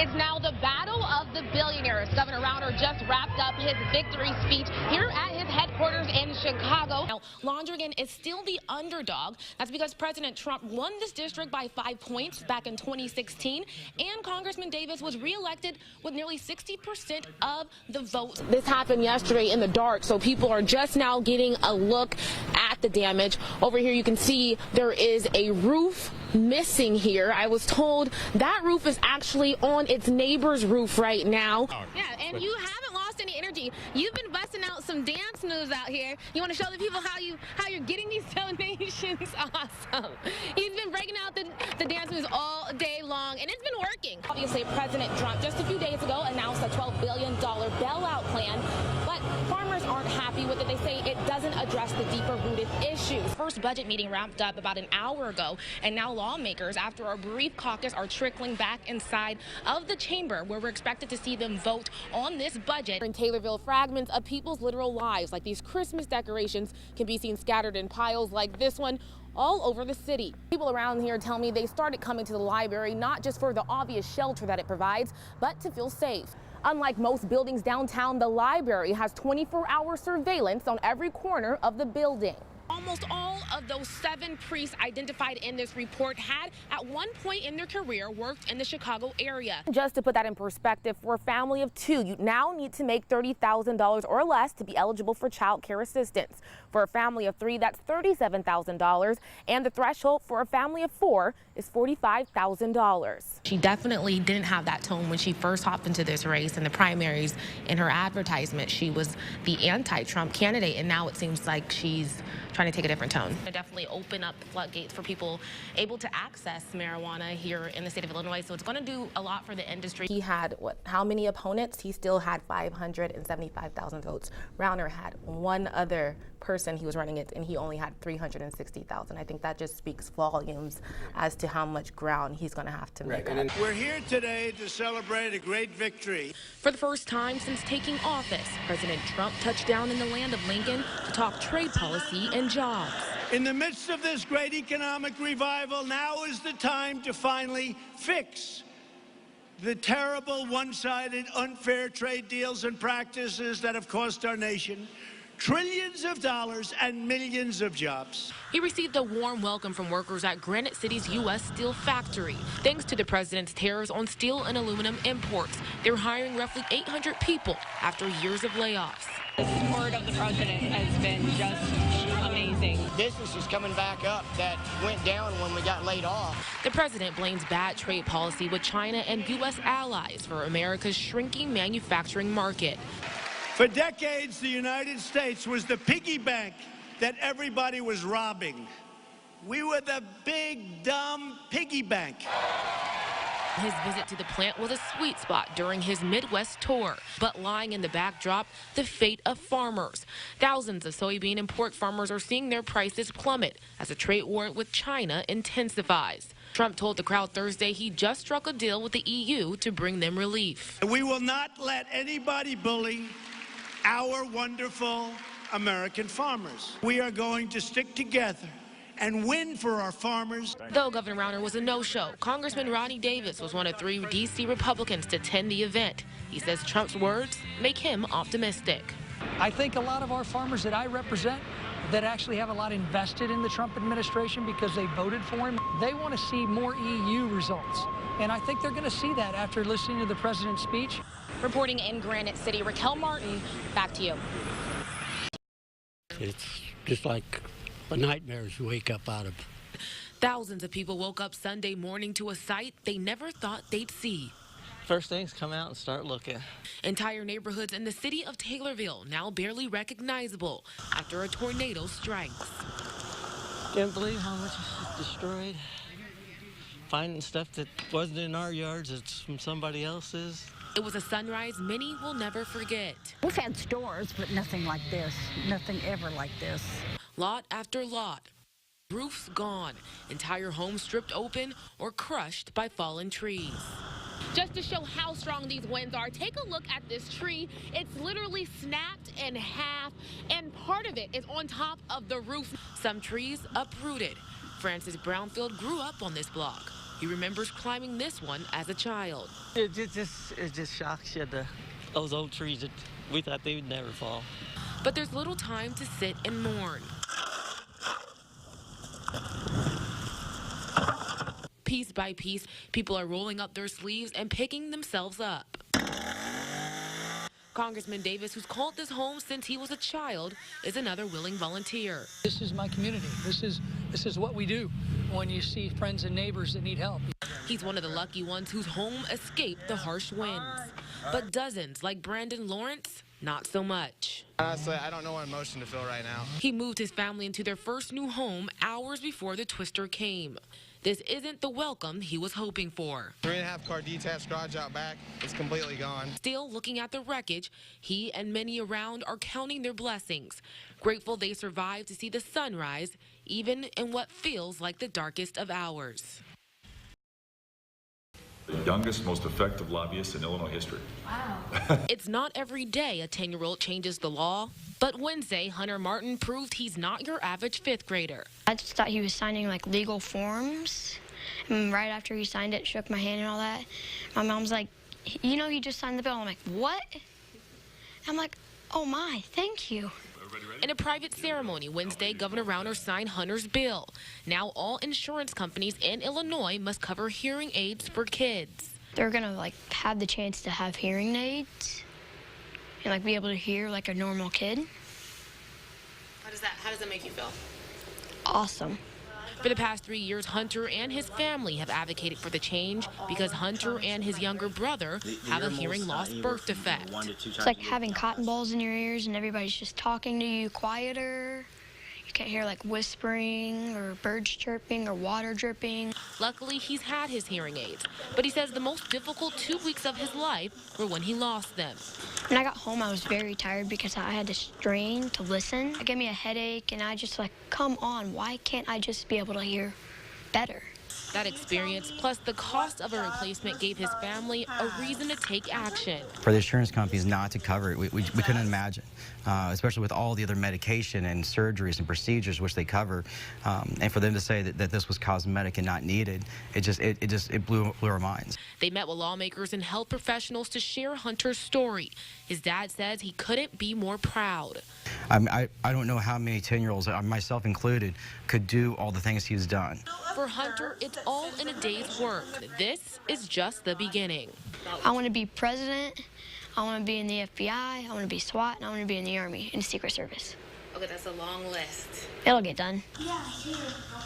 It's now the battle of the billionaires. Governor Rauner just wrapped up his victory speech here at his headquarters in Chicago. Now, Londrigan is still the underdog. That's because President Trump won this district by 5 points back in 2016, and Congressman Davis was reelected with nearly 60% of the vote. This happened yesterday in the dark, so people are just now getting a look at the damage. Over here you can see there is a roof missing here. I was told that roof is actually on its neighbor's roof right now. Yeah, and you haven't lost any energy. You've been busting out some dance moves out here. You want to show the people how you're getting these donations? Awesome. He's been breaking out the dance moves all day long, and it's been working. Obviously, President Trump just a few days ago announced a $12 billion bailout plan, but farmers aren't happy with it. They say it doesn't address the deeper-rooted issues. First budget meeting wrapped up about an hour ago, and now lawmakers, after a brief caucus, are trickling back inside of the chamber where we're expected to see them vote on this budget. In Taylorville, fragments of people's literal lives, like these Christmas decorations, can be seen scattered in piles like this one all over the city. People around here tell me they started coming to the library not just for the obvious shelter that it provides, but to feel safe. Unlike most buildings downtown, the library has 24-hour surveillance on every corner of the building. Almost all of those 7 priests identified in this report had, at one point in their career, worked in the Chicago area. Just to put that in perspective, for a family of 2, you now need to make $30,000 or less to be eligible for child care assistance. For a family of 3, that's $37,000, and the threshold for a family of 4 is $45,000. She definitely didn't have that tone when she first hopped into this race in the primaries. In her advertisement, she was the anti-Trump candidate, and now it seems like she's trying to take a different tone. I definitely open up the floodgates for people able to access marijuana here in the state of Illinois, so it's going to do a lot for the industry. He had, how many opponents? He still had 575,000 votes. Rauner had one other person he was running it, and he only had 360,000. I think that just speaks volumes as to how much ground he's going to have to make up. We're here today to celebrate a great victory. For the first time since taking office, President Trump touched down in the land of Lincoln to talk trade policy and jobs. In the midst of this great economic revival, now is the time to finally fix the terrible, one-sided, unfair trade deals and practices that have cost our nation trillions of dollars and millions of jobs. He received a warm welcome from workers at Granite City's U.S. Steel factory. Thanks to the president's tariffs on steel and aluminum imports, they're hiring roughly 800 people after years of layoffs. The support of the president has been just amazing. Business is coming back up that went down when we got laid off. The president blames bad trade policy with China and U.S. allies for America's shrinking manufacturing market. For decades, the United States was the piggy bank that everybody was robbing. We were the big, dumb piggy bank. His visit to the plant was a sweet spot during his Midwest tour, but lying in the backdrop, the fate of farmers. Thousands of soybean and pork farmers are seeing their prices plummet as the trade war with China intensifies. Trump told the crowd Thursday he just struck a deal with the EU to bring them relief. We will not let anybody bully our wonderful American farmers. We are going to stick together and win for our farmers. Though Governor Rauner was a no-show, Congressman Ronnie Davis was one of 3 D.C. Republicans to attend the event. He says Trump's words make him optimistic. I think a lot of our farmers that I represent that actually have a lot invested in the Trump administration because they voted for him, they want to see more EU results. And I think they're going to see that after listening to the president's speech. Reporting in Granite City, Raquel Martin, back to you. It's just like the nightmares you wake up out of. Thousands of people woke up Sunday morning to a sight they never thought they'd see. First things, come out and start looking. Entire neighborhoods in the city of Taylorville now barely recognizable after a tornado strikes. Can't believe how much is destroyed. Finding stuff that wasn't in our yards, it's from somebody else's. It was a sunrise many will never forget. We've had stores, but nothing like this. Nothing ever like this. Lot after lot. Roofs gone. Entire homes stripped open or crushed by fallen trees. Just to show how strong these winds are, take a look at this tree. It's literally snapped in half, and part of it is on top of the roof. Some trees uprooted. Francis Brownfield grew up on this block. He remembers climbing this one as a child. It just shocks you. Those old trees, we thought they would never fall. But there's little time to sit and mourn. Piece by piece, people are rolling up their sleeves and picking themselves up. Congressman Davis, who's called this home since he was a child, is another willing volunteer. This is my community. This is what we do when you see friends and neighbors that need help. He's one of the lucky ones whose home escaped the harsh winds. But dozens, like Brandon Lawrence, not so much. Honestly, I don't know what emotion to feel right now. He moved his family into their first new home hours before the twister came. This isn't the welcome he was hoping for. 3.5-car detached garage out back is completely gone. Still looking at the wreckage, he and many around are counting their blessings, grateful they survived to see the sunrise, even in what feels like the darkest of hours. The youngest, most effective lobbyist in Illinois history. Wow. It's not every day a 10-year-old changes the law, but Wednesday, Hunter Martin proved he's not your average fifth grader. I just thought he was signing like legal forms, and right after he signed it, shook my hand and all that. My mom's like, you know, he just signed the bill. I'm like, what? I'm like, oh my, thank you. In a private ceremony Wednesday, Governor Rauner signed Hunter's bill. Now all insurance companies in Illinois must cover hearing aids for kids. They're gonna like have the chance to have hearing aids and like be able to hear like a normal kid. How does that make you feel? Awesome. For the past 3 years, Hunter and his family have advocated for the change because Hunter and his younger brother have a hearing loss birth defect. It's like having cotton balls in your ears and everybody's just talking to you quieter. You can't hear like whispering or birds chirping or water dripping. Luckily, he's had his hearing aids, but he says the most difficult 2 weeks of his life were when he lost them. When I got home, I was very tired because I had to strain to listen. It gave me a headache, and I just like, come on, why can't I just be able to hear better? That experience, plus the cost of a replacement, gave his family a reason to take action. For the insurance companies not to cover it, we couldn't imagine, especially with all the other medication and surgeries and procedures which they cover, and for them to say that this was cosmetic and not needed, it blew our minds. They met with lawmakers and health professionals to share Hunter's story. His dad says he couldn't be more proud. I don't know how many 10-year-olds, myself included, could do all the things he's done. For Hunter, it's all in a day's work. This is just the beginning. I want to be president, I want to be in the FBI, I want to be SWAT, and I want to be in the Army, in the Secret Service. Okay, that's a long list. It'll get done.